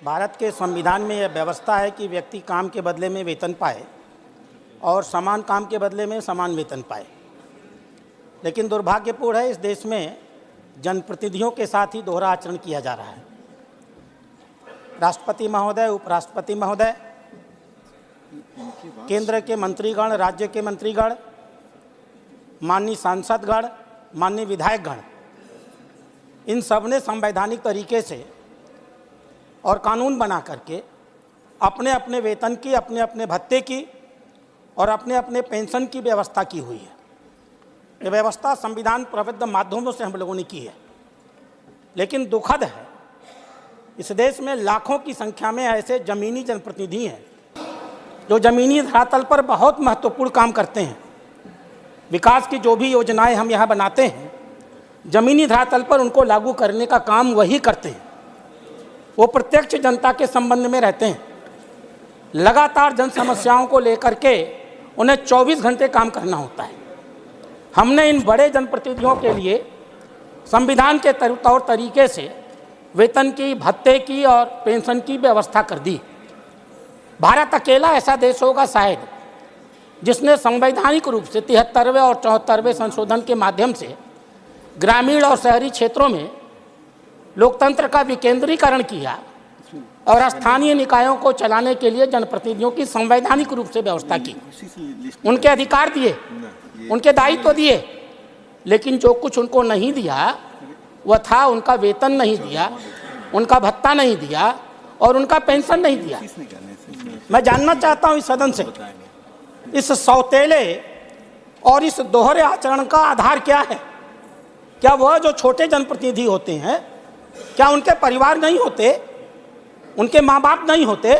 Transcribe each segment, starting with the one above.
भारत के संविधान में यह व्यवस्था है कि व्यक्ति काम के बदले में वेतन पाए और समान काम के बदले में समान वेतन पाए। लेकिन दुर्भाग्यपूर्ण है, इस देश में जनप्रतिनिधियों के साथ ही दोहरा आचरण किया जा रहा है। राष्ट्रपति महोदय, उपराष्ट्रपति महोदय, केंद्र के मंत्रीगण, राज्य के मंत्रीगण, माननीय सांसदगण, माननीय विधायकगण, इन सब ने संवैधानिक तरीके से और कानून बना करके अपने अपने वेतन की, अपने अपने भत्ते की और अपने अपने पेंशन की व्यवस्था की हुई है। ये व्यवस्था संविधान प्रबद्ध माध्यमों से हम लोगों ने की है। लेकिन दुखद है, इस देश में लाखों की संख्या में ऐसे जमीनी जनप्रतिनिधि हैं जो जमीनी धरातल पर बहुत महत्वपूर्ण काम करते हैं। विकास की जो भी योजनाएं हम यहाँ बनाते हैं, जमीनी धरातल पर उनको लागू करने का काम वही करते हैं। वो प्रत्यक्ष जनता के संबंध में रहते हैं। लगातार जन समस्याओं को लेकर के उन्हें 24 घंटे काम करना होता है। हमने इन बड़े जनप्रतिनिधियों के लिए संविधान के तौर तरीके से वेतन की, भत्ते की और पेंशन की व्यवस्था कर दी। भारत अकेला ऐसा देश होगा शायद जिसने संवैधानिक रूप से 73वें और 74वें संशोधन के माध्यम से ग्रामीण और शहरी क्षेत्रों में लोकतंत्र का विकेंद्रीकरण किया और स्थानीय निकायों को चलाने के लिए जनप्रतिनिधियों की संवैधानिक रूप से व्यवस्था की। उनके अधिकार दिए, उनके दायित्व दिए, लेकिन जो कुछ उनको नहीं दिया वह था उनका वेतन नहीं दिया, उनका भत्ता नहीं दिया और उनका पेंशन नहीं दिया। मैं जानना चाहता हूं इस सदन से, इस सौतेले और इस दोहरे आचरण का आधार क्या है? क्या वह जो छोटे जनप्रतिनिधि होते हैं, क्या उनके परिवार नहीं होते, उनके माँ बाप नहीं होते,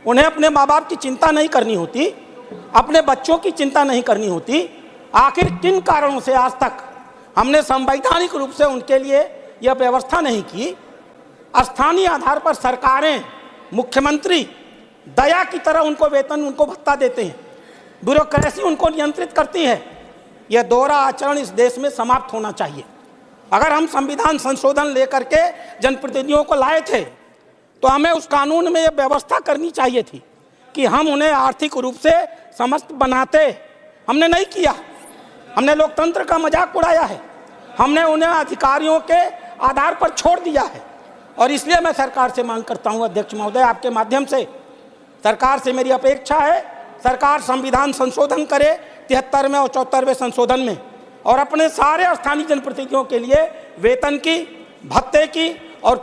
उन्हें अपने माँ बाप की चिंता नहीं करनी होती, अपने बच्चों की चिंता नहीं करनी होती? आखिर किन कारणों से आज तक हमने संवैधानिक रूप से उनके लिए यह व्यवस्था नहीं की? स्थानीय आधार पर सरकारें, मुख्यमंत्री दया की तरह उनको वेतन, उनको भत्ता देते हैं, ब्यूरोक्रेसी उनको नियंत्रित करती है। यह दोहरा आचरण इस देश में समाप्त होना चाहिए। अगर हम संविधान संशोधन लेकर के जनप्रतिनिधियों को लाए थे तो हमें उस कानून में यह व्यवस्था करनी चाहिए थी कि हम उन्हें आर्थिक रूप से समस्त बनाते। हमने नहीं किया, हमने लोकतंत्र का मजाक उड़ाया है, हमने उन्हें अधिकारियों के आधार पर छोड़ दिया है। और इसलिए मैं सरकार से मांग करता हूं, अध्यक्ष महोदय, आपके माध्यम से सरकार से मेरी अपेक्षा है, सरकार संविधान संशोधन करे 73वें और 74वें संशोधन में और अपने सारे स्थानीय जनप्रतिनिधियों के लिए वेतन की, भत्ते की और